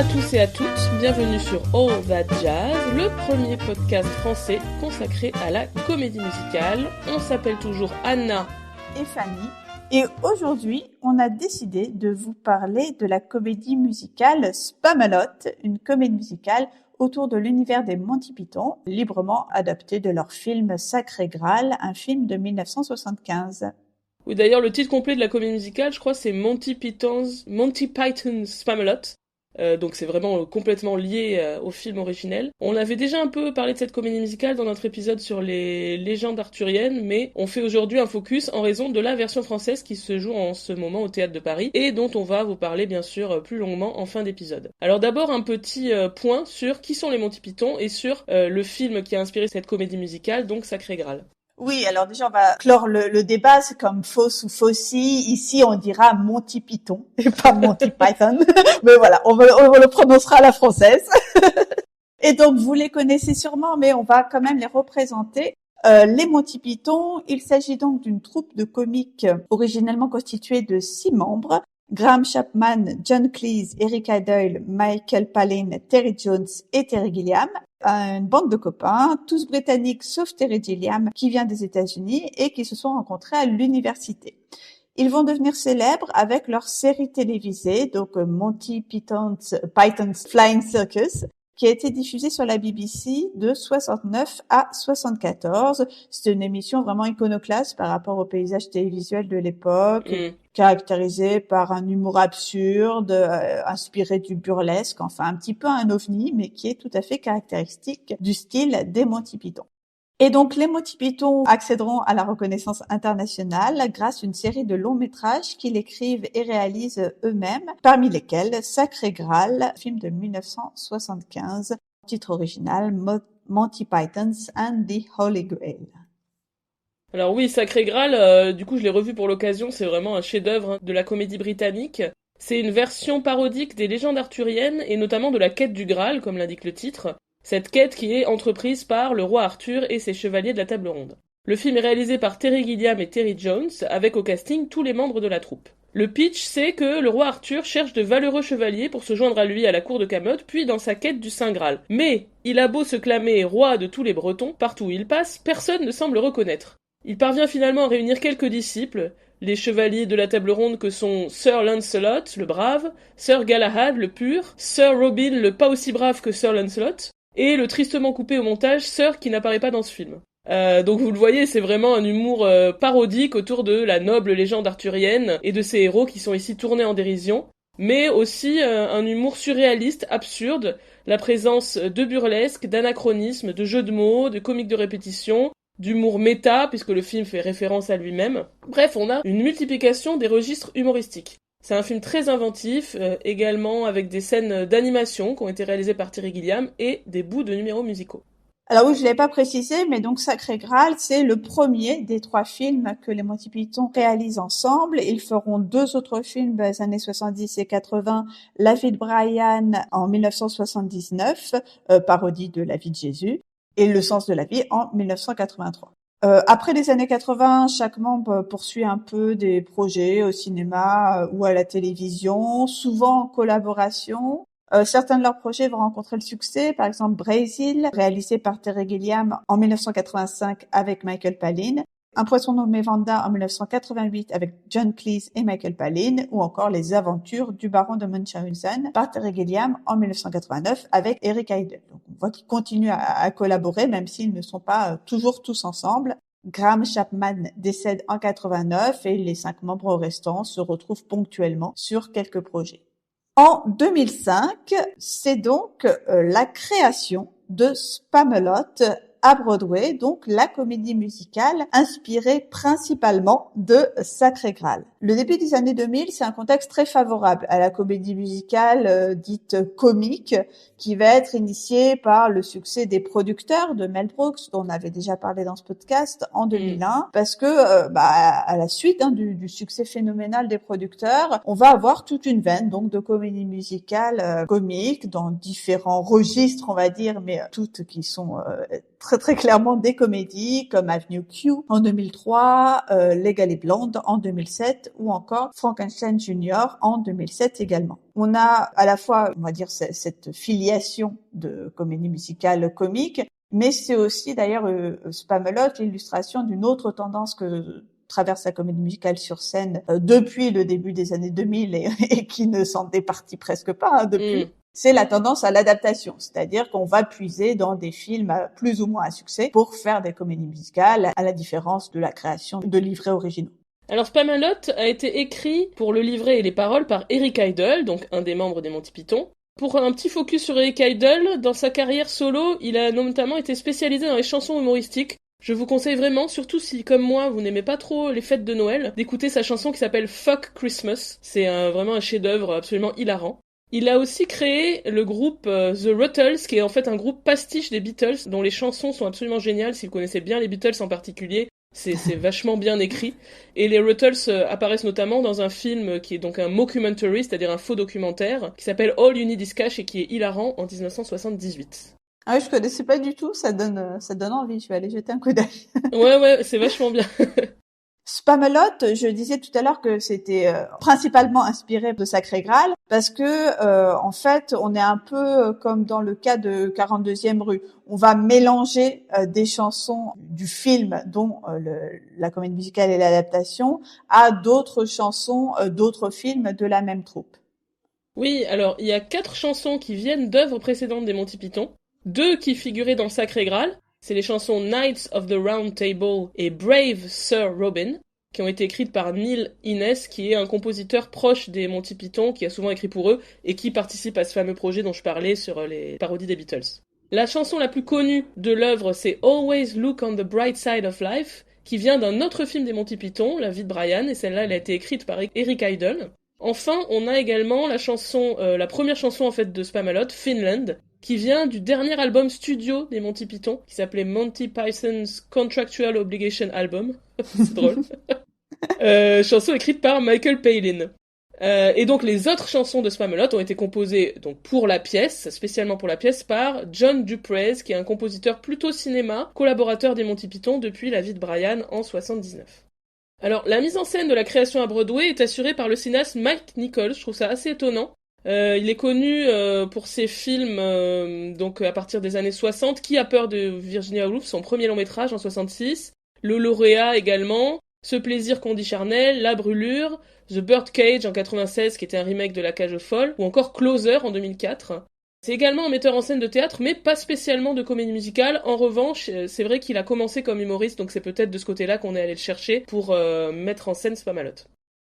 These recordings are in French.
à tous et à toutes, bienvenue sur All That Jazz, le premier podcast français consacré à la comédie musicale. On s'appelle toujours Anna et Fanny, et aujourd'hui, on a décidé de vous parler de la comédie musicale Spamalot, une comédie musicale autour de l'univers des Monty Python, librement adapté de leur film Sacré Graal, un film de 1975. Oui, d'ailleurs, le titre complet de la comédie musicale, je crois, c'est Monty Python's Spamalot. Donc c'est vraiment complètement lié au film originel. On avait déjà un peu parlé de cette comédie musicale dans notre épisode sur les légendes arthuriennes, mais on fait aujourd'hui un focus en raison de la version française qui se joue en ce moment au Théâtre de Paris et dont on va vous parler bien sûr plus longuement en fin d'épisode. Alors d'abord un petit point sur qui sont les Monty Python et sur le film qui a inspiré cette comédie musicale, donc Sacré Graal. Oui, alors déjà, on va clore le débat, c'est comme Fausse ou Faucille. Ici, on dira Monty Python et pas Monty Python. Mais voilà, on le prononcera à la française. Et donc, vous les connaissez sûrement, mais on va quand même les représenter. Les Monty Python, il s'agit donc d'une troupe de comiques originellement constituée de 6 membres. Graham Chapman, John Cleese, Eric Idle, Michael Palin, Terry Jones et Terry Gilliam. Une bande de copains, tous britanniques sauf Terry Gilliam qui vient des États-Unis et qui se sont rencontrés à l'université. Ils vont devenir célèbres avec leur série télévisée, donc Monty Python's Flying Circus, qui a été diffusée sur la BBC de 69 à 74. C'était une émission vraiment iconoclaste par rapport au paysage télévisuel de l'époque, caractérisée par un humour absurde, inspiré du burlesque, enfin un petit peu un ovni, mais qui est tout à fait caractéristique du style des Monty Python. Et donc, les Monty Python accéderont à la reconnaissance internationale grâce à une série de longs métrages qu'ils écrivent et réalisent eux-mêmes, parmi lesquels Sacré Graal, film de 1975, titre original Monty Python's and the Holy Grail. Alors oui, Sacré Graal, du coup je l'ai revu pour l'occasion, c'est vraiment un chef-d'œuvre de la comédie britannique. C'est une version parodique des légendes arthuriennes et notamment de la quête du Graal, comme l'indique le titre. Cette quête qui est entreprise par le roi Arthur et ses chevaliers de la table ronde. Le film est réalisé par Terry Gilliam et Terry Jones, avec au casting tous les membres de la troupe. Le pitch, c'est que le roi Arthur cherche de valeureux chevaliers pour se joindre à lui à la cour de Camelot, puis dans sa quête du Saint Graal. Mais, il a beau se clamer roi de tous les Bretons, partout où il passe, personne ne semble le reconnaître. Il parvient finalement à réunir quelques disciples, les chevaliers de la table ronde que sont Sir Lancelot, le brave, Sir Galahad, le pur, Sir Robin, le pas aussi brave que Sir Lancelot, et le tristement coupé au montage Sir qui n'apparaît pas dans ce film. Donc vous le voyez, c'est vraiment un humour parodique autour de la noble légende arthurienne et de ses héros qui sont ici tournés en dérision, mais aussi un humour surréaliste, absurde, la présence de burlesque, d'anachronisme, de jeux de mots, de comiques de répétition, d'humour méta, puisque le film fait référence à lui-même. Bref, on a une multiplication des registres humoristiques. C'est un film très inventif, également avec des scènes d'animation qui ont été réalisées par Terry Gilliam et des bouts de numéros musicaux. Alors oui, je l'ai pas précisé, mais donc Sacré Graal, c'est le premier des 3 films que les Monty Python réalisent ensemble. Ils feront 2 autres films dans les années 70 et 80, La vie de Brian en 1979, parodie de La vie de Jésus, et Le sens de la vie en 1983. Après les années 80, chaque membre poursuit un peu des projets au cinéma ou à la télévision, souvent en collaboration. Certains de leurs projets vont rencontrer le succès, par exemple Brésil, réalisé par Terry Gilliam en 1985 avec Michael Palin, Un poisson nommé Vanda en 1988 avec John Cleese et Michael Palin, ou encore Les aventures du baron de Munchausen par Terry Gilliam en 1989 avec Eric Idle. Donc on voit qu'ils continuent à collaborer, même s'ils ne sont pas toujours tous ensemble. Graham Chapman décède en 89 et les 5 membres restants se retrouvent ponctuellement sur quelques projets. En 2005, c'est donc la création de Spamalot à Broadway, donc la comédie musicale inspirée principalement de Sacré Graal. Le début des années 2000, c'est un contexte très favorable à la comédie musicale dite comique, qui va être initiée par le succès des producteurs de Mel Brooks, dont on avait déjà parlé dans ce podcast en 2001, parce que à la suite du succès phénoménal des producteurs, on va avoir toute une veine donc de comédie musicale comique dans différents registres, on va dire, mais toutes qui sont très très clairement des comédies comme Avenue Q en 2003, Legally Blonde en 2007 ou encore Frankenstein Junior en 2007 également. On a à la fois, on va dire, cette filiation de comédie musicale comique, mais c'est aussi d'ailleurs Spamalot l'illustration d'une autre tendance que traverse la comédie musicale sur scène depuis le début des années 2000 et qui ne s'en départit presque pas depuis. C'est la tendance à l'adaptation, c'est-à-dire qu'on va puiser dans des films plus ou moins à succès pour faire des comédies musicales, à la différence de la création de livrets originaux. Alors Spamalot a été écrit pour le livret et les paroles par Eric Idle, donc un des membres des Monty Python. Pour un petit focus sur Eric Idle, dans sa carrière solo, il a notamment été spécialisé dans les chansons humoristiques. Je vous conseille vraiment, surtout si, comme moi, vous n'aimez pas trop les fêtes de Noël, d'écouter sa chanson qui s'appelle Fuck Christmas. C'est vraiment un chef-d'œuvre absolument hilarant. Il a aussi créé le groupe The Ruttles, qui est en fait un groupe pastiche des Beatles, dont les chansons sont absolument géniales. Si vous connaissez bien les Beatles en particulier, c'est vachement bien écrit. Et les Ruttles apparaissent notamment dans un film qui est donc un mockumentary, c'est-à-dire un faux documentaire, qui s'appelle All You Need Is Cash et qui est hilarant en 1978. Ah oui, je connaissais pas du tout, ça donne envie, je vais aller jeter un coup d'œil. Ouais, c'est vachement bien. Spamalot, je disais tout à l'heure que c'était principalement inspiré de Sacré Graal parce que en fait, on est un peu comme dans le cas de 42e rue. On va mélanger des chansons du film dont la comédie musicale et l'adaptation à d'autres chansons d'autres films de la même troupe. Oui, alors il y a 4 chansons qui viennent d'œuvres précédentes des Monty Python, 2 qui figuraient dans Sacré Graal. C'est les chansons Knights of the Round Table et Brave Sir Robin, qui ont été écrites par Neil Innes, qui est un compositeur proche des Monty Python, qui a souvent écrit pour eux, et qui participe à ce fameux projet dont je parlais sur les parodies des Beatles. La chanson la plus connue de l'œuvre, c'est Always Look on the Bright Side of Life, qui vient d'un autre film des Monty Python, La vie de Brian, et celle-là, elle a été écrite par Eric Idle. Enfin, on a également la chanson, la première chanson en fait de Spamalot, Finland, qui vient du dernier album studio des Monty Python, qui s'appelait Monty Python's Contractual Obligation Album. C'est drôle. Chanson écrite par Michael Palin. Et donc les autres chansons de Spamalot ont été composées donc pour la pièce, spécialement pour la pièce, par John Duprez, qui est un compositeur plutôt cinéma, collaborateur des Monty Python depuis La vie de Brian en 79. Alors la mise en scène de la création à Broadway est assurée par le cinéaste Mike Nichols, je trouve ça assez étonnant. Il est connu pour ses films donc à partir des années 60, Qui a peur de Virginia Woolf, son premier long métrage en 66, Le lauréat également, Ce plaisir qu'on dit charnel, La brûlure, The Birdcage en 96 qui était un remake de La cage aux folles, ou encore Closer en 2004. C'est également un metteur en scène de théâtre, mais pas spécialement de comédie musicale. En revanche, c'est vrai qu'il a commencé comme humoriste, donc c'est peut-être de ce côté-là qu'on est allé le chercher pour mettre en scène Spamalot.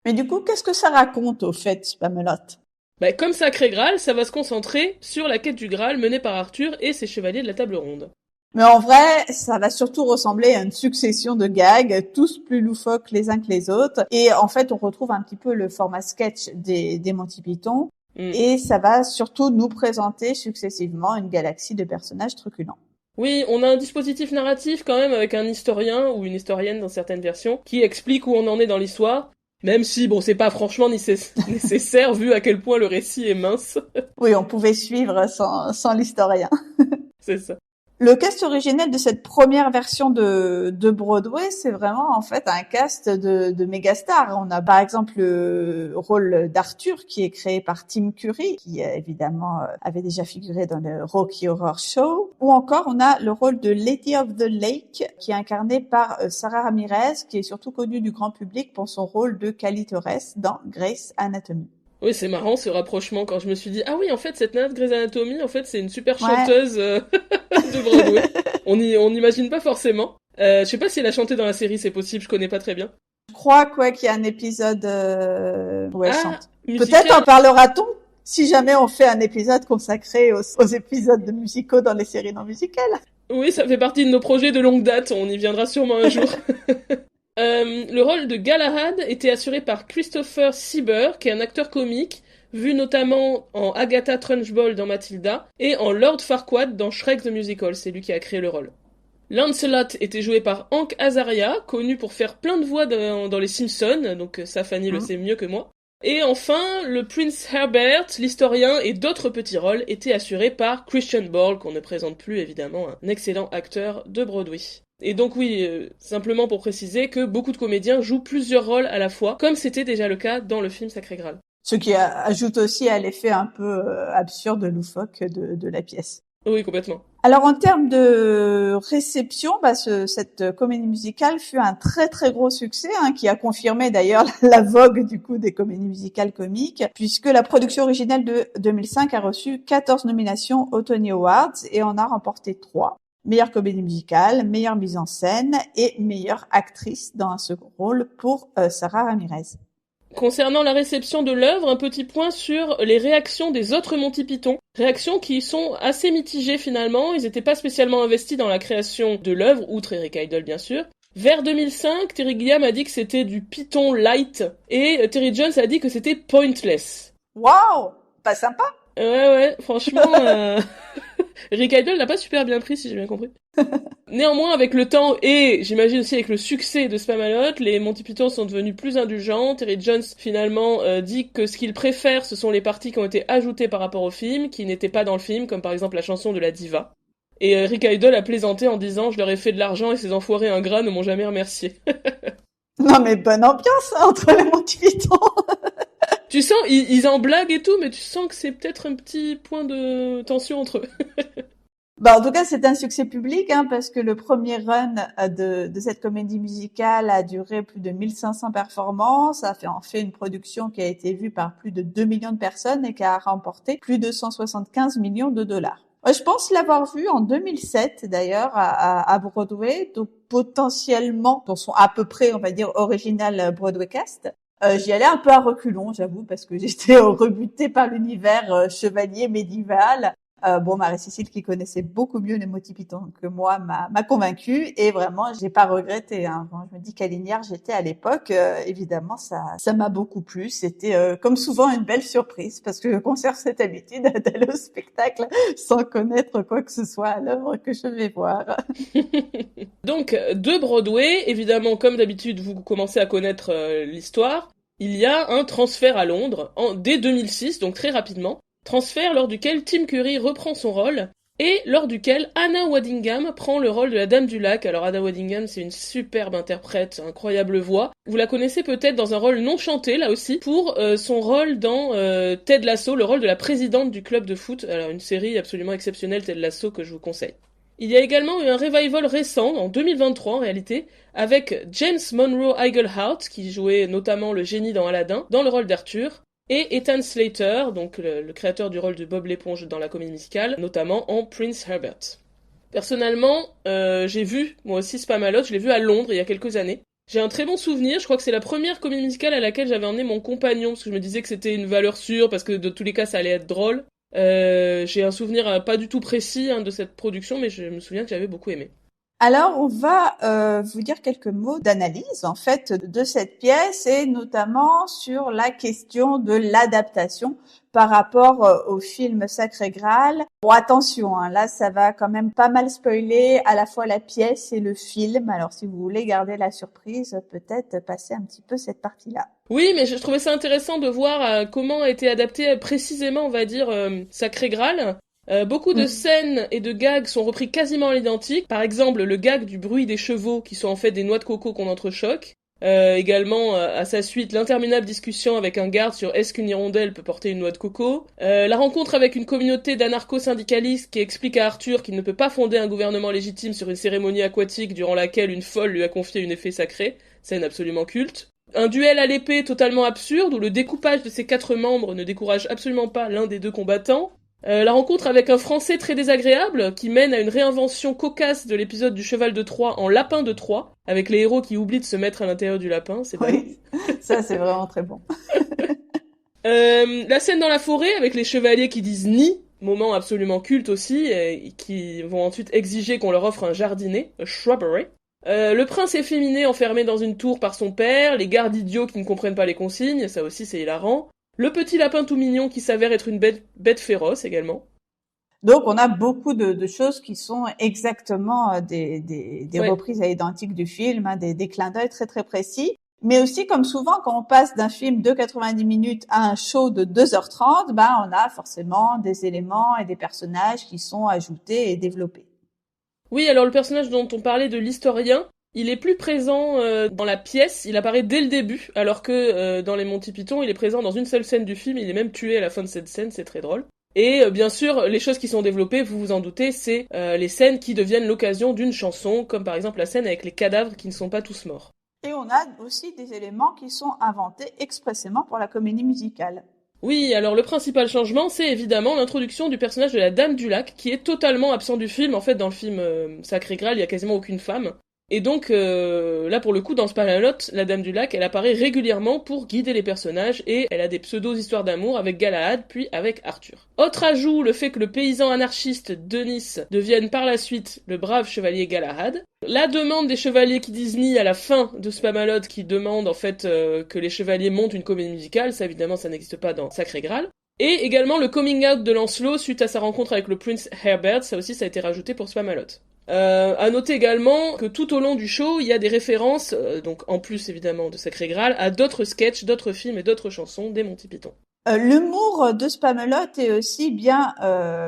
Mais du coup, qu'est-ce que ça raconte au fait, Spamalot ? Comme Sacré Graal, ça va se concentrer sur la quête du Graal menée par Arthur et ses chevaliers de la table ronde. Mais en vrai, ça va surtout ressembler à une succession de gags, tous plus loufoques les uns que les autres. Et en fait, on retrouve un petit peu le format sketch des Monty Python. Et ça va surtout nous présenter successivement une galaxie de personnages truculents. Oui, on a un dispositif narratif quand même avec un historien ou une historienne dans certaines versions qui explique où on en est dans l'histoire. Même si, bon, c'est pas franchement nécessaire vu à quel point le récit est mince. Oui, on pouvait suivre sans l'historien. C'est ça. Le cast originel de cette première version de Broadway, c'est vraiment en fait un cast de mégastars. On a par exemple le rôle d'Arthur qui est créé par Tim Curry, qui évidemment avait déjà figuré dans le Rocky Horror Show. Ou encore on a le rôle de Lady of the Lake qui est incarné par Sarah Ramirez, qui est surtout connue du grand public pour son rôle de Callie Torres dans Grey's Anatomy. Oui, c'est marrant ce rapprochement quand je me suis dit ah oui en fait cette nana de Grey's Anatomy en fait c'est une super chanteuse de Broadway. On n'imagine pas forcément. Je sais pas si elle a chanté dans la série, c'est possible, je connais pas très bien. Je crois qu'il y a un épisode où elle chante. Musical. Peut-être en parlera-t-on si jamais on fait un épisode consacré aux épisodes de musicaux dans les séries non musicales. Oui, ça fait partie de nos projets de longue date, on y viendra sûrement un jour. Le rôle de Galahad était assuré par Christopher Sieber, qui est un acteur comique, vu notamment en Agatha Trunchbull dans Mathilda, et en Lord Farquaad dans Shrek the Musical, c'est lui qui a créé le rôle. Lancelot était joué par Hank Azaria, connu pour faire plein de voix dans les Simpsons, donc ça Fanny le sait mieux que moi. Et enfin, le Prince Herbert, l'historien et d'autres petits rôles étaient assurés par Christian Borle, qu'on ne présente plus évidemment, un excellent acteur de Broadway. Et donc oui, simplement pour préciser que beaucoup de comédiens jouent plusieurs rôles à la fois, comme c'était déjà le cas dans le film Sacré Graal. Ce qui ajoute aussi à l'effet un peu absurde, loufoque de la pièce. Oui, complètement. Alors en termes de réception, cette comédie musicale fut un très très gros succès, qui a confirmé d'ailleurs la vogue du coup des comédies musicales comiques, puisque la production originale de 2005 a reçu 14 nominations aux Tony Awards et en a remporté 3. Meilleure comédie musicale, meilleure mise en scène et meilleure actrice dans un second rôle pour Sarah Ramirez. Concernant la réception de l'œuvre, un petit point sur les réactions des autres Monty Python. Réactions qui sont assez mitigées finalement, ils n'étaient pas spécialement investis dans la création de l'œuvre, outre Eric Idle bien sûr. Vers 2005, Terry Gilliam a dit que c'était du Python light, et Terry Jones a dit que c'était pointless. Waouh, pas sympa. Ouais, franchement, Eric Idle n'a pas super bien pris si j'ai bien compris. Néanmoins, avec le temps et j'imagine aussi avec le succès de Spamalot, les Monty Python sont devenus plus indulgents. Terry Jones finalement dit que ce qu'il préfère, ce sont les parties qui ont été ajoutées par rapport au film, qui n'étaient pas dans le film, comme par exemple la chanson de la diva. Et Rick Idle a plaisanté en disant « Je leur ai fait de l'argent et ces enfoirés ingrats ne m'ont jamais remercié. » Non mais bonne ambiance entre les Monty Python. Tu sens, ils en blaguent et tout, mais tu sens que c'est peut-être un petit point de tension entre eux. En tout cas, c'est un succès public, parce que le premier run de cette comédie musicale a duré plus de 1500 performances, ça en fait une production qui a été vue par plus de 2 millions de personnes et qui a remporté plus de 175 millions de dollars. Je pense l'avoir vu en 2007 d'ailleurs à Broadway, donc potentiellement dans son à peu près, on va dire, original Broadway cast. J'y allais un peu à reculons, j'avoue, parce que j'étais rebutée par l'univers chevalier médiéval. Marie-Cécile, qui connaissait beaucoup mieux les Monty Python que moi, m'a convaincue et vraiment, j'ai pas regretté. Quand je me dis quelle lignard j'étais à l'époque, évidemment, ça m'a beaucoup plu. C'était comme souvent une belle surprise parce que je conserve cette habitude d'aller au spectacle sans connaître quoi que ce soit à l'œuvre que je vais voir. Donc, de Broadway, évidemment, comme d'habitude, vous commencez à connaître l'histoire. Il y a un transfert à Londres dès 2006, donc très rapidement. Transfert lors duquel Tim Curry reprend son rôle, et lors duquel Anna Waddingham prend le rôle de la Dame du Lac. Alors Anna Waddingham, c'est une superbe interprète, incroyable voix. Vous la connaissez peut-être dans un rôle non chanté, là aussi, pour son rôle dans Ted Lasso, le rôle de la présidente du club de foot. Alors une série absolument exceptionnelle, Ted Lasso, que je vous conseille. Il y a également eu un revival récent, en 2023 en réalité, avec James Monroe Iglehart, qui jouait notamment le génie dans Aladdin, dans le rôle d'Arthur, et Ethan Slater, donc le créateur du rôle de Bob l'éponge dans la comédie musicale, notamment en Prince Herbert. Personnellement, j'ai vu, moi aussi Spamalot, je l'ai vu à Londres il y a quelques années. J'ai un très bon souvenir, je crois que c'est la première comédie musicale à laquelle j'avais emmené mon compagnon, parce que je me disais que c'était une valeur sûre, parce que de tous les cas ça allait être drôle. J'ai un souvenir pas du tout précis de cette production, mais je me souviens que j'avais beaucoup aimé. Alors, on va vous dire quelques mots d'analyse en fait de cette pièce et notamment sur la question de l'adaptation par rapport au film Sacré Graal. Bon, attention, là, ça va quand même pas mal spoiler à la fois la pièce et le film. Alors, si vous voulez garder la surprise, peut-être passer un petit peu cette partie-là. Oui, mais je trouvais ça intéressant de voir comment a été adapté précisément, on va dire, Sacré Graal. Beaucoup de scènes et de gags sont repris quasiment à l'identique. Par exemple, le gag du bruit des chevaux, qui sont en fait des noix de coco qu'on entrechoque. Également, à sa suite, l'interminable discussion avec un garde sur est-ce qu'une hirondelle peut porter une noix de coco. La rencontre avec une communauté d'anarcho-syndicalistes qui explique à Arthur qu'il ne peut pas fonder un gouvernement légitime sur une cérémonie aquatique durant laquelle une folle lui a confié une effet sacré. Scène absolument culte. Un duel à l'épée totalement absurde où le découpage de ses 4 membres ne décourage absolument pas l'un des 2 combattants. La rencontre avec un Français très désagréable qui mène à une réinvention cocasse de l'épisode du cheval de Troie en lapin de Troie, avec les héros qui oublient de se mettre à l'intérieur du lapin, c'est ballot. Oui, ça c'est vraiment très bon. La scène dans la forêt avec les chevaliers qui disent ni, moment absolument culte aussi, et qui vont ensuite exiger qu'on leur offre un jardinet, a shrubbery. Le prince efféminé enfermé dans une tour par son père, les gardes idiots qui ne comprennent pas les consignes, ça aussi c'est hilarant. Le petit lapin tout mignon qui s'avère être une bête féroce également. Donc, on a beaucoup de choses qui sont exactement des reprises à l'identique du film, des clins d'œil très très précis. Mais aussi, comme souvent, quand on passe d'un film de 90 minutes à un show de 2h30, on a forcément des éléments et des personnages qui sont ajoutés et développés. Oui, alors le personnage dont on parlait de l'historien, il est plus présent dans la pièce, il apparaît dès le début, alors que dans les Monty Python, il est présent dans une seule scène du film, il est même tué à la fin de cette scène, c'est très drôle. Et bien sûr, les choses qui sont développées, vous vous en doutez, c'est les scènes qui deviennent l'occasion d'une chanson, comme par exemple la scène avec les cadavres qui ne sont pas tous morts. Et on a aussi des éléments qui sont inventés expressément pour la comédie musicale. Oui, alors le principal changement, c'est évidemment l'introduction du personnage de la Dame du Lac, qui est totalement absent du film. En fait, dans le film Sacré Graal, il y a quasiment aucune femme. Et donc, là, pour le coup, dans Spamalot, la Dame du Lac, elle apparaît régulièrement pour guider les personnages, et elle a des pseudo-histoires d'amour avec Galahad, puis avec Arthur. Autre ajout, le fait que le paysan anarchiste Denis devienne par la suite le brave chevalier Galahad. La demande des chevaliers qui Disney à la fin de Spamalot, qui demande en fait que les chevaliers montent une comédie musicale, ça évidemment ça n'existe pas dans Sacré Graal. Et également le coming out de Lancelot suite à sa rencontre avec le prince Herbert, ça aussi ça a été rajouté pour Spamalot. À noter également que tout au long du show, il y a des références, donc en plus évidemment de Sacré Graal, à d'autres sketchs, d'autres films et d'autres chansons des Monty Python. L'humour de Spamalot est aussi bien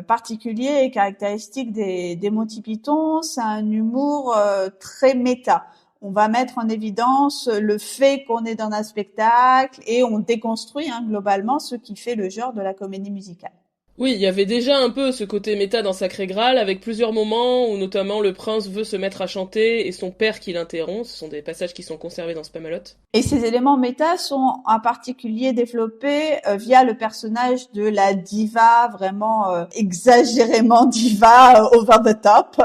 particulier et caractéristique des Monty Python. C'est un humour très méta. On va mettre en évidence le fait qu'on est dans un spectacle et on déconstruit globalement ce qui fait le genre de la comédie musicale. Oui, il y avait déjà un peu ce côté méta dans Sacré Graal, avec plusieurs moments où notamment le prince veut se mettre à chanter et son père qui l'interrompt. Ce sont des passages qui sont conservés dans Spamalot. Et ces éléments méta sont en particulier développés via le personnage de la diva, vraiment exagérément diva, over the top,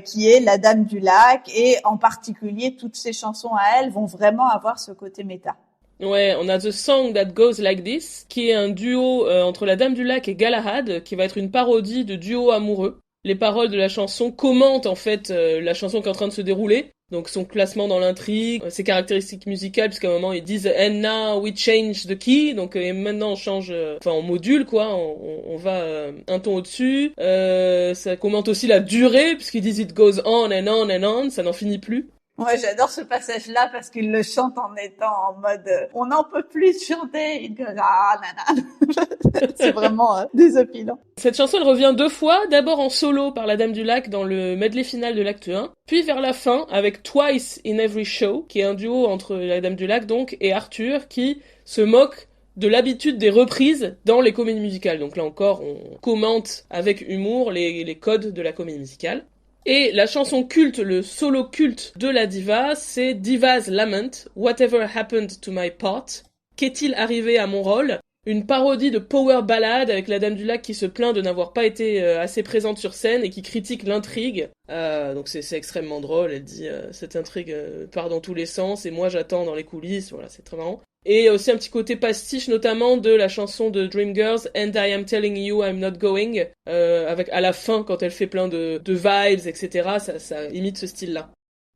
qui est la Dame du Lac. Et en particulier, toutes ces chansons à elle vont vraiment avoir ce côté méta. Ouais, on a The Song That Goes Like This, qui est un duo entre la Dame du Lac et Galahad, qui va être une parodie de duo amoureux. Les paroles de la chanson commentent en fait la chanson qui est en train de se dérouler, donc son placement dans l'intrigue, ses caractéristiques musicales, puisqu'à un moment ils disent And now we change the key, donc et maintenant on change, enfin on module quoi, on va un ton au-dessus. Ça commente aussi la durée, puisqu'ils disent It goes on and on and on, ça n'en finit plus. Moi, j'adore ce passage-là parce qu'il le chante en étant en mode on n'en peut plus de chanter. Il dit ah nanana. C'est vraiment désopilant. Cette chanson elle revient deux fois, d'abord en solo par la Dame du Lac dans le medley final de l'acte 1, puis vers la fin avec Twice in Every Show, qui est un duo entre la Dame du Lac donc et Arthur qui se moque de l'habitude des reprises dans les comédies musicales. Donc là encore, on commente avec humour les codes de la comédie musicale. Et la chanson culte, le solo culte de la diva, c'est Diva's Lament, Whatever Happened to My Part, Qu'est-il arrivé à mon rôle? Une parodie de power ballad avec la Dame du Lac qui se plaint de n'avoir pas été assez présente sur scène et qui critique l'intrigue. Donc c'est extrêmement drôle, elle dit cette intrigue part dans tous les sens et moi j'attends dans les coulisses, voilà, c'est très marrant. Et aussi un petit côté pastiche notamment de la chanson de Dreamgirls And I Am Telling You I'm Not Going, avec à la fin quand elle fait plein de vibes, etc. Ça imite ce style-là.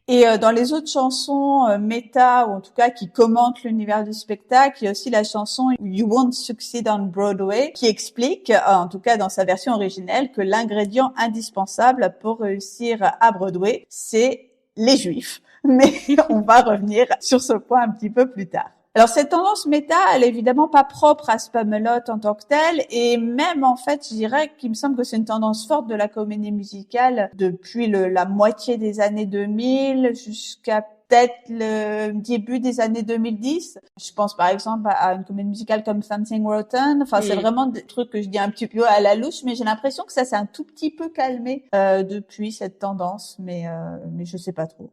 Et dans les autres chansons méta, ou en tout cas qui commentent l'univers du spectacle, il y a aussi la chanson You Won't Succeed on Broadway, qui explique, en tout cas dans sa version originelle, que l'ingrédient indispensable pour réussir à Broadway, c'est les Juifs. Mais on va revenir sur ce point un petit peu plus tard. Alors cette tendance méta, elle est évidemment pas propre à Spamalot en tant que telle, et même en fait, je dirais qu'il me semble que c'est une tendance forte de la comédie musicale depuis la moitié des années 2000 jusqu'à peut-être le début des années 2010. Je pense par exemple à une comédie musicale comme Something Rotten. Enfin, c'est vraiment des trucs que je dis un petit peu à la louche, mais j'ai l'impression que ça s'est un tout petit peu calmé depuis cette tendance, mais je sais pas trop.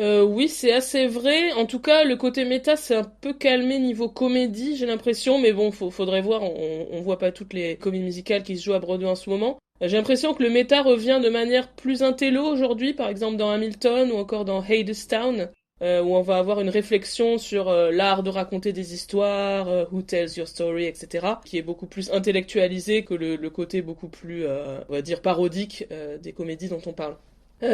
Oui, c'est assez vrai. En tout cas, le côté méta, c'est un peu calmé niveau comédie, j'ai l'impression. Mais bon, faudrait voir. On voit pas toutes les comédies musicales qui se jouent à Broadway en ce moment. J'ai l'impression que le méta revient de manière plus intello aujourd'hui, par exemple dans Hamilton ou encore dans Hadestown, où on va avoir une réflexion sur l'art de raconter des histoires, Who Tells Your Story, etc., qui est beaucoup plus intellectualisé que le côté beaucoup plus, on va dire, parodique des comédies dont on parle.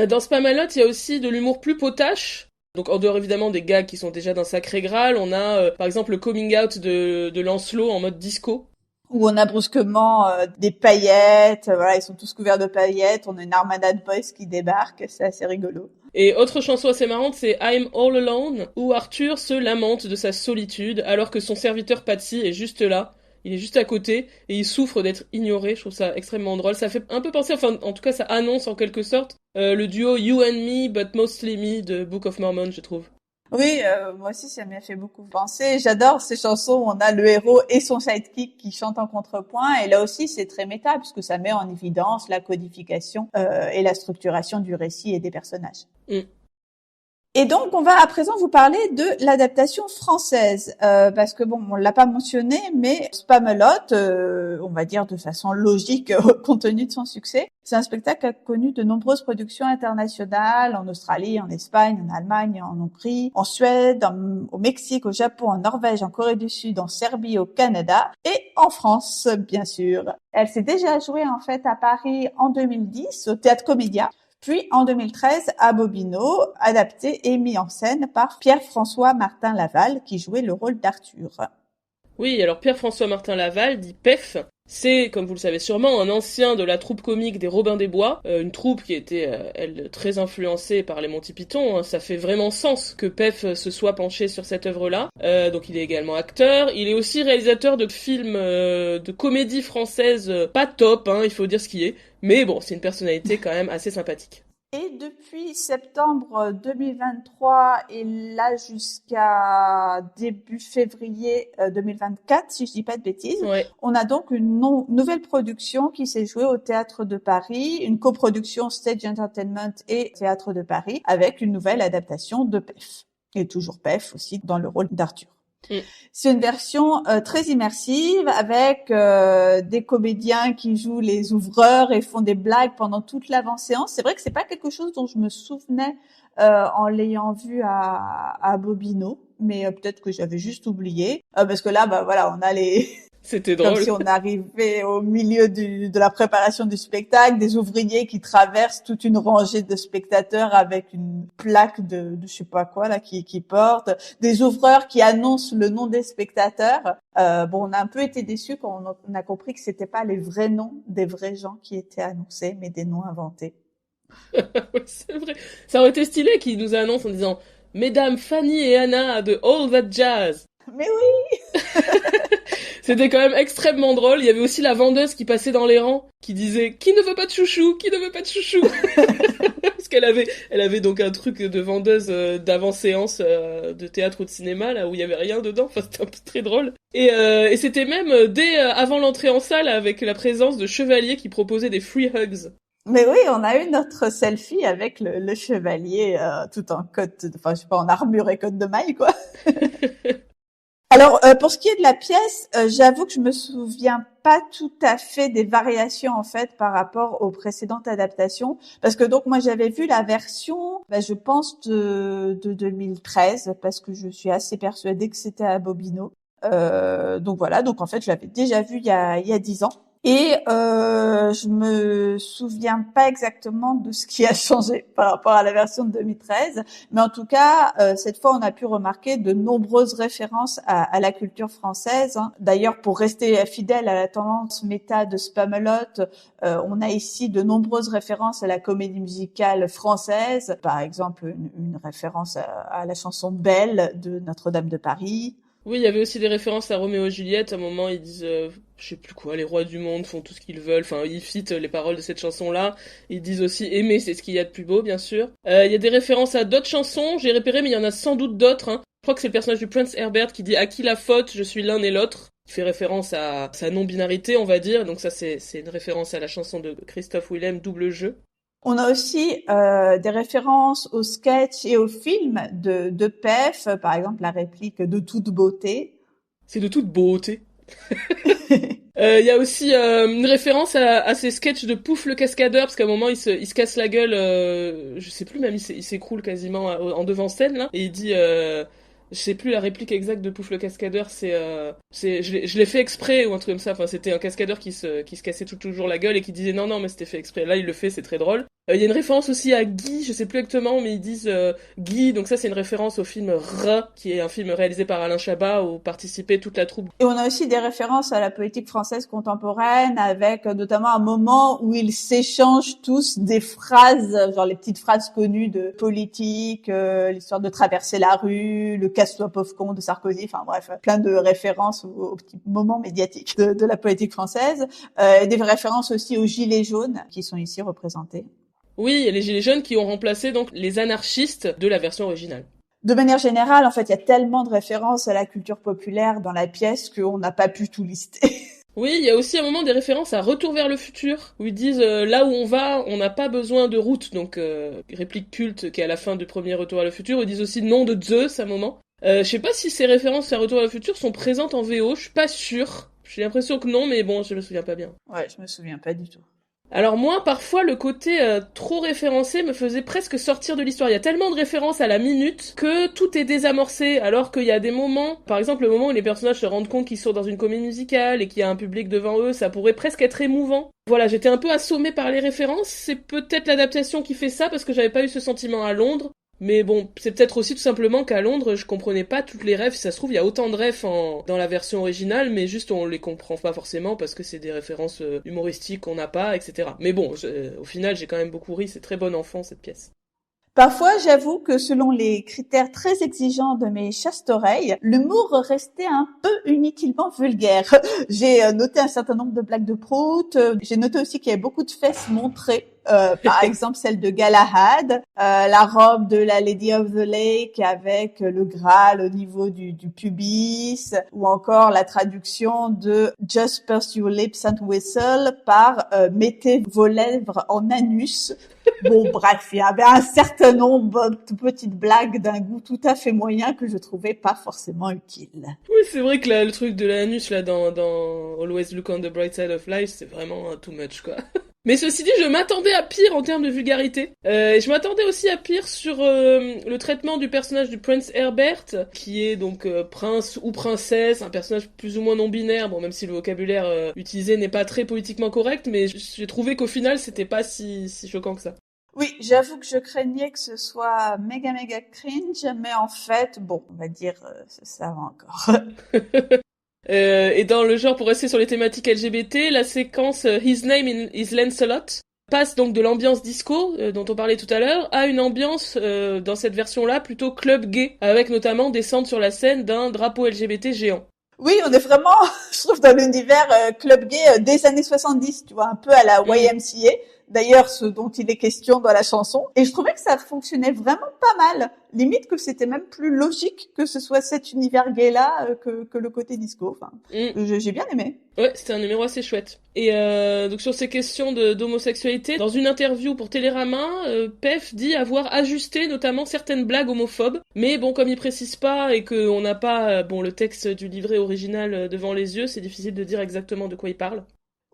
Dans Spamalot, il y a aussi de l'humour plus potache. Donc en dehors évidemment des gags qui sont déjà d'un Sacré Graal, on a par exemple le coming out de Lancelot en mode disco. Où on a brusquement des paillettes, voilà, ils sont tous couverts de paillettes, on a une armada de boys qui débarque, c'est assez rigolo. Et autre chanson assez marrante, c'est I'm All Alone, où Arthur se lamente de sa solitude, alors que son serviteur Patsy est juste là. Il est juste à côté, et il souffre d'être ignoré. Je trouve ça extrêmement drôle. Ça fait un peu penser, enfin, en tout cas, ça annonce en quelque sorte, le duo You and Me, but Mostly Me de Book of Mormon, je trouve. Oui, moi aussi, ça m'y a fait beaucoup penser. J'adore ces chansons où on a le héros et son sidekick qui chantent en contrepoint. Et là aussi, c'est très méta, puisque ça met en évidence la codification et la structuration du récit et des personnages. Mm. Et donc, on va à présent vous parler de l'adaptation française, parce que bon, on l'a pas mentionné, mais Spamalot, on va dire de façon logique compte tenu de son succès, c'est un spectacle qui a connu de nombreuses productions internationales en Australie, en Espagne, en Allemagne, en Hongrie, en Suède, au Mexique, au Japon, en Norvège, en Corée du Sud, en Serbie, au Canada et en France, bien sûr. Elle s'est déjà jouée en fait à Paris en 2010 au Théâtre Comédia. Puis en 2013 à Bobino, adapté et mis en scène par Pierre-François Martin Laval qui jouait le rôle d'Arthur. Oui, alors Pierre-François Martin Laval, dit PEF, c'est, comme vous le savez sûrement, un ancien de la troupe comique des Robins des Bois, une troupe qui était, elle, très influencée par les Monty Python, hein. Ça fait vraiment sens que PEF se soit penché sur cette œuvre-là. Donc il est également acteur, il est aussi réalisateur de films de comédie française pas top, hein, il faut dire ce qui est, mais bon, c'est une personnalité quand même assez sympathique. Et depuis septembre 2023 et là jusqu'à début février 2024, si je dis pas de bêtises, Ouais. on a donc une nouvelle production qui s'est jouée au Théâtre de Paris, une coproduction Stage Entertainment et Théâtre de Paris, avec une nouvelle adaptation de PEF. Et toujours PEF aussi dans le rôle d'Arthur. Mm. C'est une version très immersive avec des comédiens qui jouent les ouvreurs et font des blagues pendant toute l'avant-séance. C'est vrai que c'est pas quelque chose dont je me souvenais en l'ayant vu à Bobino, mais peut-être que j'avais juste oublié parce que là, bah voilà, on a les C'était comme drôle. si on arrivait au milieu de la préparation du spectacle, des ouvriers qui traversent toute une rangée de spectateurs avec une plaque de je sais pas quoi là qui porte, des ouvreurs qui annoncent le nom des spectateurs. Bon, on a un peu été déçus quand on a compris que c'était pas les vrais noms des vrais gens qui étaient annoncés, mais des noms inventés. Ouais, c'est vrai. Ça aurait été stylé qu'ils nous annoncent en disant Mesdames Fanny et Anna de All That Jazz. Mais oui. C'était quand même extrêmement drôle. Il y avait aussi la vendeuse qui passait dans les rangs, qui disait qui ne veut pas de chouchou, qui ne veut pas de chouchou. Parce elle avait donc un truc de vendeuse d'avant-séance de théâtre ou de cinéma là où il y avait rien dedans. Enfin, c'était un peu très drôle. Et c'était même dès avant l'entrée en salle avec la présence de chevaliers qui proposaient des free hugs. Mais oui, on a eu notre selfie avec le chevalier tout en cotte, enfin je sais pas, en armure et cotte de maille quoi. Alors pour ce qui est de la pièce, j'avoue que je me souviens pas tout à fait des variations en fait par rapport aux précédentes adaptations, parce que donc moi j'avais vu la version, je pense de 2013, parce que je suis assez persuadée que c'était à Bobino. Donc voilà, donc en fait je l'avais déjà vu il y a 10 ans. Et je me souviens pas exactement de ce qui a changé par rapport à la version de 2013, mais en tout cas, cette fois, on a pu remarquer de nombreuses références à la culture française, hein. D'ailleurs, pour rester fidèle à la tendance méta de Spamalot, on a ici de nombreuses références à la comédie musicale française, par exemple une référence à la chanson Belle de Notre-Dame de Paris. Oui, il y avait aussi des références à Roméo et Juliette. À un moment, ils disent, je sais plus quoi, les rois du monde font tout ce qu'ils veulent. Enfin, ils citent les paroles de cette chanson-là. Ils disent aussi aimer, c'est ce qu'il y a de plus beau, bien sûr. Il y a des références à d'autres chansons. J'ai repéré, mais il y en a sans doute d'autres, hein. Je crois que c'est le personnage du Prince Herbert qui dit à qui la faute, je suis l'un et l'autre. Il fait référence à sa non-binarité, on va dire. Donc ça, c'est une référence à la chanson de Christophe Willem, Double Jeu. On a aussi des références aux sketchs et aux films de PEF, par exemple la réplique de toute beauté. C'est de toute beauté. Il y a aussi une référence à ces sketchs de Pouf le cascadeur, parce qu'à un moment il se casse la gueule, je sais plus, même il s'écroule quasiment en devant scène là, et il dit, je sais plus la réplique exacte de Pouf le cascadeur, je l'ai fait exprès ou un truc comme ça. Enfin, c'était un cascadeur qui se cassait toujours la gueule et qui disait non mais c'était fait exprès. Là il le fait, c'est très drôle. Il y a une référence aussi à Guy, je sais plus exactement, mais ils disent Guy, donc ça c'est une référence au film R, qui est un film réalisé par Alain Chabat, où participait toute la troupe. Et on a aussi des références à la politique française contemporaine, avec notamment un moment où ils s'échangent tous des phrases, genre les petites phrases connues de politique, l'histoire de traverser la rue, le casse-toi pauvre con de Sarkozy, enfin bref, plein de références aux petits moments médiatiques de la politique française. Des références aussi aux gilets jaunes qui sont ici représentés. Oui, et les Gilets jaunes qui ont remplacé donc les anarchistes de la version originale. De manière générale, en fait, il y a tellement de références à la culture populaire dans la pièce qu'on n'a pas pu tout lister. Oui, il y a aussi un moment des références à Retour vers le futur, où ils disent là où on va, on n'a pas besoin de route, donc réplique culte qui est à la fin du premier Retour vers le futur. Ils disent aussi nom de Zeus à un moment. Je sais pas si ces références à Retour vers le futur sont présentes en VO, je suis pas sûre. J'ai l'impression que non, mais bon, je me souviens pas bien. Ouais, je me souviens pas du tout. Alors moi, parfois, le côté trop référencé me faisait presque sortir de l'histoire. Il y a tellement de références à la minute que tout est désamorcé, alors qu'il y a des moments, par exemple le moment où les personnages se rendent compte qu'ils sont dans une comédie musicale et qu'il y a un public devant eux, ça pourrait presque être émouvant. Voilà, j'étais un peu assommée par les références, c'est peut-être l'adaptation qui fait ça, parce que j'avais pas eu ce sentiment à Londres. Mais bon, c'est peut-être aussi tout simplement qu'à Londres, je comprenais pas toutes les rêves. Si ça se trouve, il y a autant de rêves dans la version originale, mais juste on les comprend pas forcément parce que c'est des références humoristiques qu'on n'a pas, etc. Mais bon, au final, j'ai quand même beaucoup ri. C'est très bon enfant, cette pièce. Parfois, j'avoue que selon les critères très exigeants de mes chaste-oreilles, l'humour restait un peu inutilement vulgaire. J'ai noté un certain nombre de blagues de prout. J'ai noté aussi qu'il y avait beaucoup de fesses montrées. Par exemple, celle de Galahad, la robe de la Lady of the Lake avec le Graal au niveau du pubis, ou encore la traduction de Just Purse Your Lips and Whistle par Mettez vos lèvres en anus. Bon, bref, il y avait un certain nombre de petites blagues d'un goût tout à fait moyen que je trouvais pas forcément utile. Oui, c'est vrai que le truc de l'anus, là, dans Always Look on the Bright Side of Life, c'est vraiment too much, quoi. Mais ceci dit, je m'attendais à pire en termes de vulgarité. Et je m'attendais aussi à pire sur le traitement du personnage du Prince Herbert, qui est donc prince ou princesse, un personnage plus ou moins non-binaire, bon, même si le vocabulaire utilisé n'est pas très politiquement correct, mais j'ai trouvé qu'au final, c'était pas si choquant que ça. Oui, j'avoue que je craignais que ce soit méga cringe, mais en fait, bon, on va dire, ça va encore. Et dans le genre, pour rester sur les thématiques LGBT, la séquence His Name is Lancelot passe donc de l'ambiance disco, dont on parlait tout à l'heure, à une ambiance, dans cette version-là, plutôt club gay, avec notamment descente sur la scène d'un drapeau LGBT géant. Oui, on est vraiment, je trouve, dans l'univers club gay des années 70, tu vois, un peu à la YMCA. D'ailleurs, ce dont il est question dans la chanson. Et je trouvais que ça fonctionnait vraiment pas mal. Limite que c'était même plus logique que ce soit cet univers gay-là que le côté disco. Enfin, j'ai bien aimé. Ouais, c'était un numéro assez chouette. Et donc sur ces questions d'homosexualité, dans une interview pour Télérama, Pef dit avoir ajusté notamment certaines blagues homophobes. Mais bon, comme il précise pas et qu'on n'a pas le texte du livret original devant les yeux, c'est difficile de dire exactement de quoi il parle.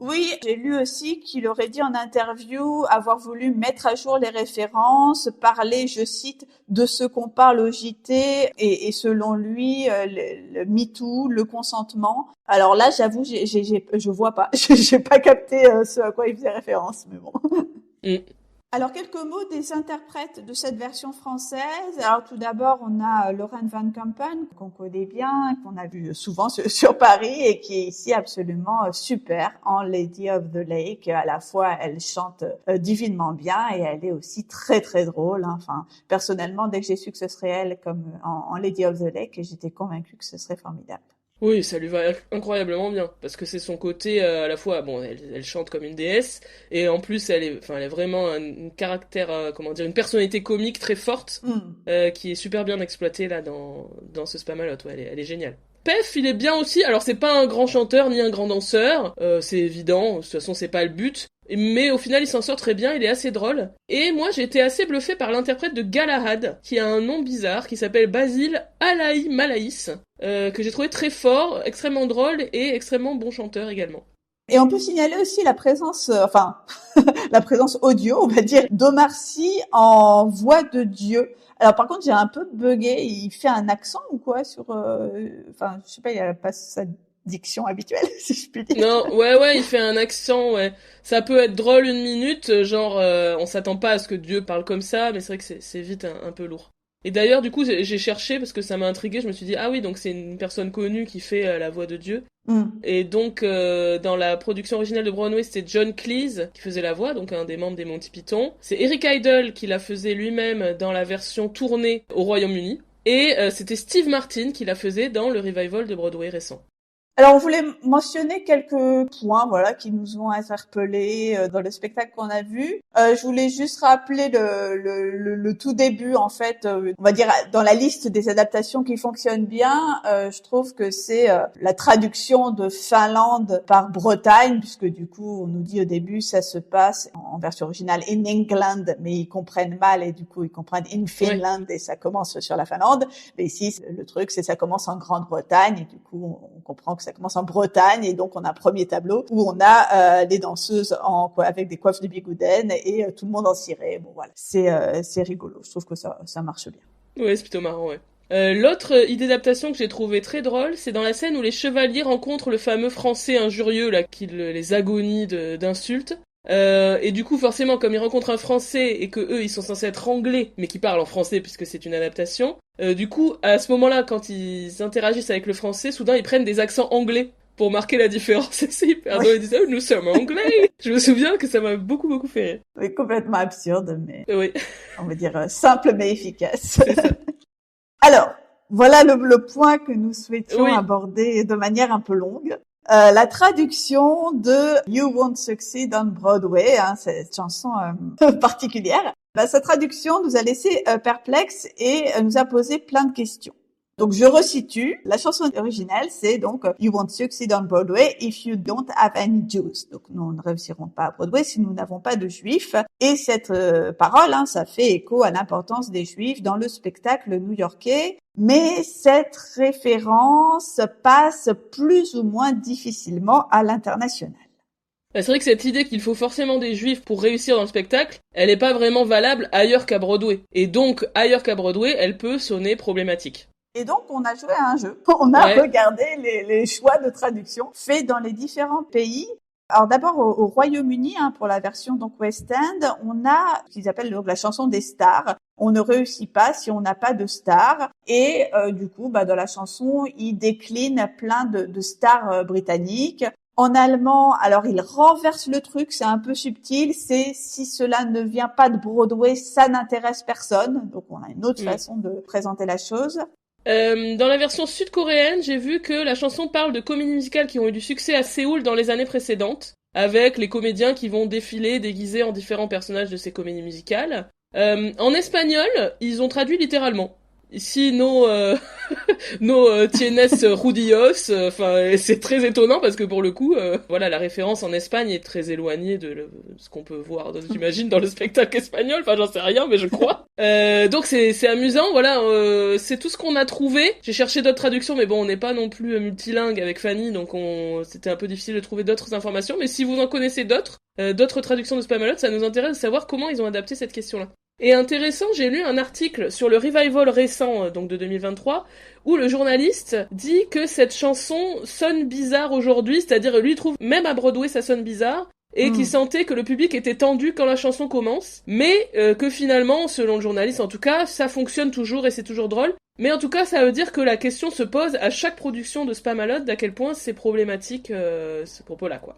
Oui, j'ai lu aussi qu'il aurait dit en interview avoir voulu mettre à jour les références, parler, je cite, de ce qu'on parle au JT et selon lui, le MeToo, le consentement. Alors là, j'avoue, je vois pas, j'ai pas capté ce à quoi il faisait référence, mais bon. Alors, quelques mots des interprètes de cette version française. Alors, tout d'abord, on a Lauren Van Kampen, qu'on connaît bien, qu'on a vu souvent sur Paris et qui est ici absolument super en Lady of the Lake. À la fois, elle chante divinement bien et elle est aussi très, très drôle. Enfin, personnellement, dès que j'ai su que ce serait elle comme en Lady of the Lake, j'étais convaincue que ce serait formidable. Oui, ça lui va incroyablement bien, parce que c'est son côté à la fois, bon, elle chante comme une déesse, et en plus elle est vraiment un caractère, une personnalité comique très forte, qui est super bien exploitée là dans ce Spamalot. Ouais, elle est géniale. Pef, il est bien aussi. Alors c'est pas un grand chanteur ni un grand danseur, c'est évident. De toute façon, c'est pas le but. Mais au final, il s'en sort très bien. Il est assez drôle. Et moi, j'ai été assez bluffée par l'interprète de Galahad, qui a un nom bizarre, qui s'appelle Basile Alaï Malaïs, que j'ai trouvé très fort, extrêmement drôle et extrêmement bon chanteur également. Et on peut signaler aussi la présence, la présence audio, on va dire, d'Omar Sy en voix de Dieu. Alors par contre, j'ai un peu bugué. Il fait un accent ou quoi sur, je sais pas, il y a pas ça diction habituelle, si je puis dire. Non, ouais, il fait un accent, ouais. Ça peut être drôle une minute, genre, on s'attend pas à ce que Dieu parle comme ça, mais c'est vrai que c'est vite un peu lourd. Et d'ailleurs, du coup, j'ai cherché parce que ça m'a intrigué, je me suis dit, ah oui, donc c'est une personne connue qui fait la voix de Dieu. Mm. Et donc, dans la production originale de Broadway, c'était John Cleese qui faisait la voix, donc un des membres des Monty Python. C'est Eric Idle qui la faisait lui-même dans la version tournée au Royaume-Uni. Et c'était Steve Martin qui la faisait dans le revival de Broadway récent. Alors, on voulait mentionner quelques points, voilà, qui nous ont interpellés dans le spectacle qu'on a vu. Je voulais juste rappeler le tout début, en fait, on va dire dans la liste des adaptations qui fonctionnent bien. Je trouve que c'est la traduction de Finlande par Bretagne, puisque du coup, on nous dit au début, ça se passe en version originale in England, mais ils comprennent mal et du coup, ils comprennent in Finland et ça commence sur la Finlande. Mais ici, le truc, c'est ça commence en Grande-Bretagne et du coup, on comprend que ça commence en Bretagne et donc on a un premier tableau où on a les danseuses avec des coiffes de bigouden et tout le monde en ciré. Bon voilà, c'est rigolo. Je trouve que ça marche bien. Ouais, c'est plutôt marrant, ouais. L'autre idée d'adaptation que j'ai trouvé très drôle, c'est dans la scène où les chevaliers rencontrent le fameux français injurieux là qui les agonie d'insultes. Et du coup, forcément, comme ils rencontrent un français et que eux, ils sont censés être anglais, mais qui parlent en français puisque c'est une adaptation, du coup, à ce moment-là, quand ils interagissent avec le français, soudain, ils prennent des accents anglais pour marquer la différence. C'est hyper drôle. Ils disent, oh, nous sommes anglais. Je me souviens que ça m'a beaucoup fait rire. Oui, complètement absurde, mais Oui, on va dire simple mais efficace. c'est ça. Alors, voilà le point que nous souhaitions Oui. aborder de manière un peu longue. La traduction de You Won't Succeed on Broadway, cette chanson particulière. Sa traduction nous a laissé perplexes et nous a posé plein de questions. Donc je resitue, la chanson originale c'est donc You Won't Succeed on Broadway if you don't have any Jews. Donc nous ne réussirons pas à Broadway si nous n'avons pas de Juifs. Et cette parole, ça fait écho à l'importance des Juifs dans le spectacle new-yorkais. Mais cette référence passe plus ou moins difficilement à l'international. C'est vrai que cette idée qu'il faut forcément des juifs pour réussir dans le spectacle, elle est pas vraiment valable ailleurs qu'à Broadway. Et donc, ailleurs qu'à Broadway, elle peut sonner problématique. Et donc, on a joué à un jeu. On a regardé les choix de traduction faits dans les différents pays. Alors d'abord au Royaume-Uni, pour la version donc West End, on a ce qu'ils appellent donc la chanson des stars. On ne réussit pas si on n'a pas de stars. Et du coup, dans la chanson, ils déclinent plein de stars britanniques. En allemand, alors il renverse le truc, c'est un peu subtil, c'est si cela ne vient pas de Broadway, ça n'intéresse personne. Donc on a une autre façon de présenter la chose. Dans la version sud-coréenne, j'ai vu que la chanson parle de comédies musicales qui ont eu du succès à Séoul dans les années précédentes, avec les comédiens qui vont défiler déguisés en différents personnages de ces comédies musicales. En espagnol, ils ont traduit littéralement. Ici, nos tienes judíos, c'est très étonnant parce que pour le coup, voilà, la référence en Espagne est très éloignée de ce qu'on peut voir, j'imagine, dans le spectacle espagnol. Enfin, j'en sais rien, mais je crois. Donc c'est amusant, voilà, c'est tout ce qu'on a trouvé. J'ai cherché d'autres traductions, mais bon, on n'est pas non plus multilingue avec Fanny, donc c'était un peu difficile de trouver d'autres informations. Mais si vous en connaissez d'autres traductions de Spamalot, ça nous intéresse de savoir comment ils ont adapté cette question-là. Et intéressant, j'ai lu un article sur le revival récent, donc de 2023, où le journaliste dit que cette chanson sonne bizarre aujourd'hui, c'est-à-dire lui trouve même à Broadway ça sonne bizarre, et qu'il sentait que le public était tendu quand la chanson commence, mais que finalement, selon le journaliste en tout cas, ça fonctionne toujours et c'est toujours drôle. Mais en tout cas, ça veut dire que la question se pose à chaque production de Spamalot d'à quel point c'est problématique ce propos-là, quoi.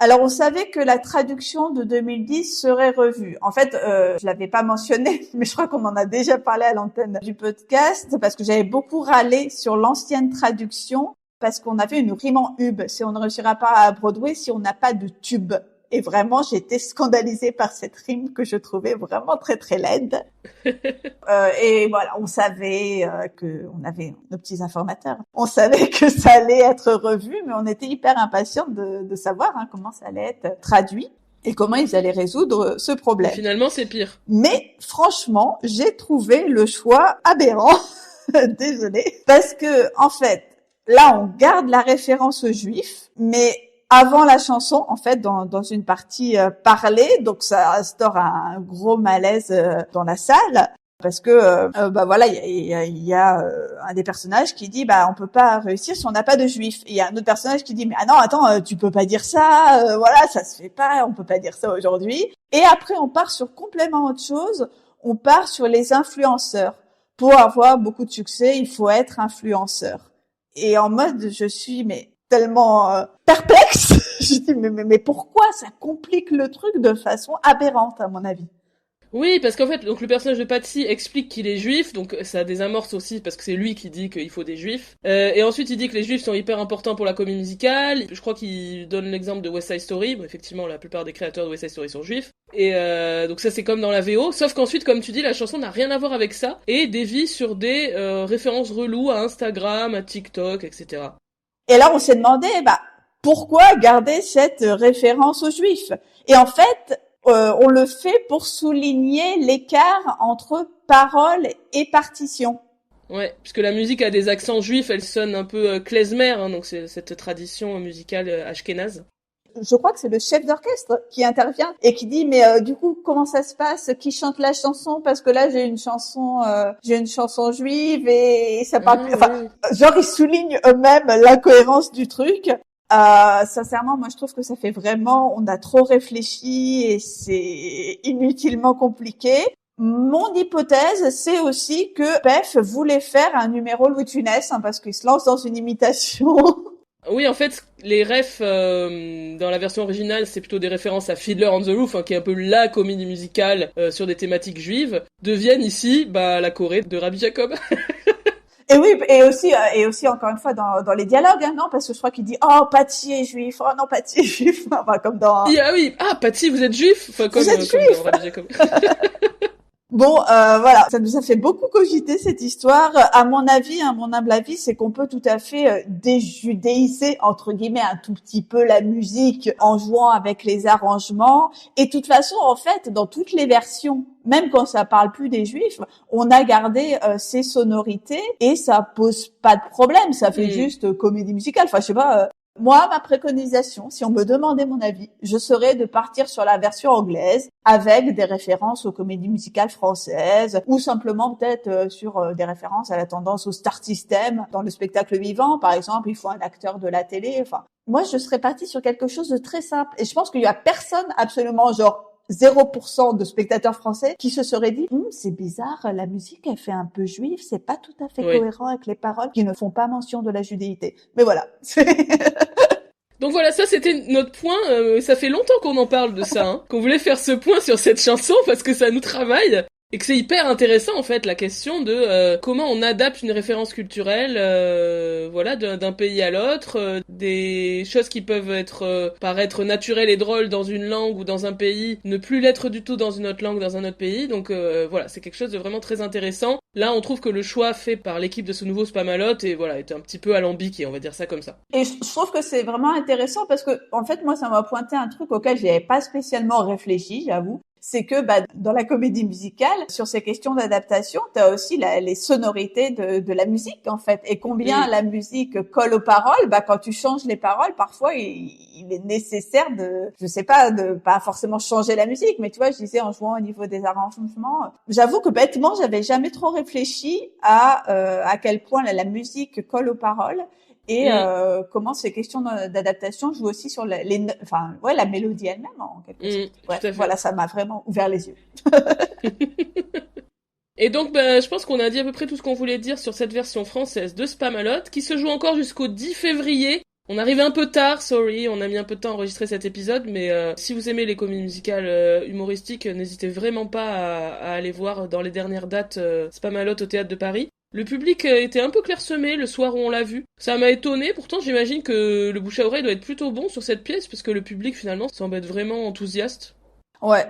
Alors, on savait que la traduction de 2010 serait revue. En fait, je l'avais pas mentionné, mais je crois qu'on en a déjà parlé à l'antenne du podcast, parce que j'avais beaucoup râlé sur l'ancienne traduction, parce qu'on avait une rime en hub. Si on ne réussira pas à Broadway, si on n'a pas de tube. Et vraiment, j'étais scandalisée par cette rime que je trouvais vraiment très très laide. Et voilà, on savait que on avait nos petits informateurs. On savait que ça allait être revu, mais on était hyper impatients de savoir comment ça allait être traduit et comment ils allaient résoudre ce problème. Et finalement, c'est pire. Mais franchement, j'ai trouvé le choix aberrant. Désolée, parce que en fait, là, on garde la référence aux Juifs, mais avant la chanson, en fait, dans une partie parlée, donc ça instaure un gros malaise dans la salle. Parce que voilà, il y a un des personnages qui dit on peut pas réussir si on n'a pas de juifs. Et il y a un autre personnage qui dit mais ah non attends, tu peux pas dire ça, voilà, ça se fait pas, on peut pas dire ça aujourd'hui. Et après on part sur complètement autre chose, on part sur les influenceurs. Pour avoir beaucoup de succès, il faut être influenceur. Et en mode je suis mais tellement perplexe. Je dis mais pourquoi ça complique le truc de façon aberrante à mon avis. Oui, parce qu'en fait, donc le personnage de Patsy explique qu'il est juif, donc ça désamorce aussi parce que c'est lui qui dit qu'il faut des juifs. Et ensuite, il dit que les juifs sont hyper importants pour la comédie musicale. Je crois qu'il donne l'exemple de West Side Story. Bon, effectivement, la plupart des créateurs de West Side Story sont juifs. Et donc ça, c'est comme dans la VO. Sauf qu'ensuite, comme tu dis, la chanson n'a rien à voir avec ça et dévie sur des références reloues à Instagram, à TikTok, etc. Et là, on s'est demandé, pourquoi garder cette référence aux juifs? Et en fait, on le fait pour souligner l'écart entre parole et partition. Ouais, puisque la musique a des accents juifs, elle sonne un peu klezmer, hein, donc c'est cette tradition musicale ashkénaze. Je crois que c'est le chef d'orchestre qui intervient et qui dit du coup comment ça se passe, qui chante la chanson, parce que là j'ai une chanson juive et ça parle genre ils soulignent eux-mêmes l'incohérence du truc. Sincèrement, moi je trouve que ça fait vraiment, on a trop réfléchi et c'est inutilement compliqué. Mon hypothèse, c'est aussi que Pef voulait faire un numéro Louis de Funès, parce qu'il se lance dans une imitation. Oui, en fait, les refs dans la version originale, c'est plutôt des références à Fiddler on the Roof, hein, qui est un peu la comédie musicale sur des thématiques juives, deviennent ici la Corée de Rabbi Jacob. Et oui, et aussi encore une fois dans les dialogues, non, parce que je crois qu'il dit Patsy est juif, oh non Patsy est juif, enfin comme dans. Ah oui, Patsy vous êtes juif, enfin comme, vous êtes comme juif. dans Rabbi Jacob. Bon, voilà, ça nous a fait beaucoup cogiter cette histoire. À mon avis, mon humble avis, c'est qu'on peut tout à fait déjudéiser entre guillemets un tout petit peu la musique en jouant avec les arrangements. Et de toute façon, en fait, dans toutes les versions, même quand ça parle plus des juifs, on a gardé ces sonorités et ça pose pas de problème. Ça fait juste comédie musicale. Enfin, je sais pas. Moi, ma préconisation, si on me demandait mon avis, je serais de partir sur la version anglaise avec des références aux comédies musicales françaises ou simplement peut-être sur des références à la tendance au star system dans le spectacle vivant. Par exemple, il faut un acteur de la télé. Enfin, moi, je serais partie sur quelque chose de très simple. Et je pense qu'il y a personne absolument 0% de spectateurs français qui se seraient dit c'est bizarre, la musique elle fait un peu juive, c'est pas tout à fait cohérent avec les paroles qui ne font pas mention de la judéité. Mais voilà. Donc voilà, ça c'était notre point, ça fait longtemps qu'on en parle de ça, hein, qu'on voulait faire ce point sur cette chanson parce que ça nous travaille. Et que c'est hyper intéressant en fait la question de comment on adapte une référence culturelle d'un pays à l'autre, des choses qui peuvent paraître naturelles et drôles dans une langue ou dans un pays, ne plus l'être du tout dans une autre langue, dans un autre pays. Donc voilà, c'est quelque chose de vraiment très intéressant. Là, on trouve que le choix fait par l'équipe de ce nouveau Spamalot est un petit peu alambiqué, on va dire ça comme ça. Et je trouve que c'est vraiment intéressant parce que en fait moi ça m'a pointé un truc auquel j'avais pas spécialement réfléchi, j'avoue. C'est que dans la comédie musicale, sur ces questions d'adaptation, tu as aussi les sonorités de la musique en fait, et combien la musique colle aux paroles. Quand tu changes les paroles, parfois il est nécessaire de pas forcément changer la musique, mais tu vois, je disais en jouant au niveau des arrangements. J'avoue que bêtement, j'avais jamais trop réfléchi à quel point la musique colle aux paroles. Et comment ces questions d'adaptation jouent aussi sur la mélodie elle-même en quelque sorte. Ouais, voilà, ça m'a vraiment ouvert les yeux. Et donc, je pense qu'on a dit à peu près tout ce qu'on voulait dire sur cette version française de Spamalot, qui se joue encore jusqu'au 10 février. On arrive un peu tard, sorry, on a mis un peu de temps à enregistrer cet épisode, mais si vous aimez les comédies musicales humoristiques, n'hésitez vraiment pas à aller voir dans les dernières dates Spamalot au Théâtre de Paris. Le public était un peu clairsemé le soir où on l'a vu. Ça m'a étonné, pourtant j'imagine que le bouche à oreille doit être plutôt bon sur cette pièce, parce que le public finalement semble être vraiment enthousiaste. Ouais,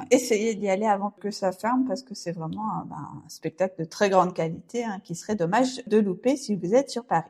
essayez d'y aller avant que ça ferme, parce que c'est vraiment un spectacle de très grande qualité, qui serait dommage de louper si vous êtes sur Paris.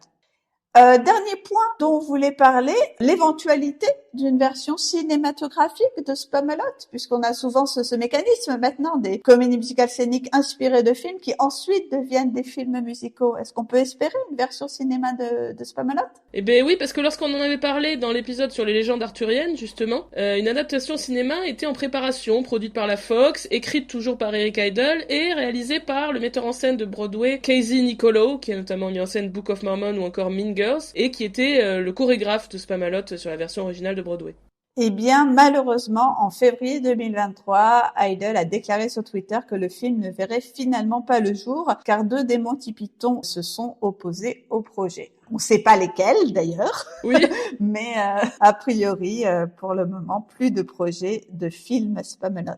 Dernier point dont on voulait parler, l'éventualité d'une version cinématographique de Spamalot, puisqu'on a souvent ce mécanisme maintenant des comédies musicales scéniques inspirées de films qui ensuite deviennent des films musicaux. Est-ce qu'on peut espérer une version cinéma de Spamalot? Eh ben oui, parce que lorsqu'on en avait parlé dans l'épisode sur les légendes arthuriennes, justement, une adaptation cinéma était en préparation, produite par la Fox, écrite toujours par Eric Idle et réalisée par le metteur en scène de Broadway, Casey Nicholaw, qui a notamment mis en scène Book of Mormon ou encore Mean Girls, et qui était le chorégraphe de Spamalot sur la version originale de Broadway. Eh bien, malheureusement, en février 2023, Idle a déclaré sur Twitter que le film ne verrait finalement pas le jour, car 2 des Monty Python se sont opposés au projet. On ne sait pas lesquels, d'ailleurs. Oui. Mais a priori, pour le moment, plus de projet de film Spamalot.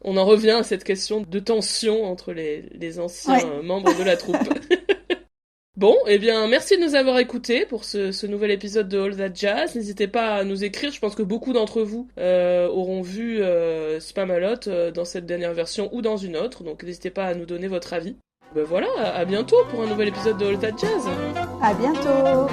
On en revient à cette question de tension entre les anciens membres de la troupe. Bon, eh bien, merci de nous avoir écoutés pour ce nouvel épisode de All That Jazz. N'hésitez pas à nous écrire, je pense que beaucoup d'entre vous auront vu Spamalot dans cette dernière version ou dans une autre, donc n'hésitez pas à nous donner votre avis. Ben voilà, à bientôt pour un nouvel épisode de All That Jazz. À bientôt.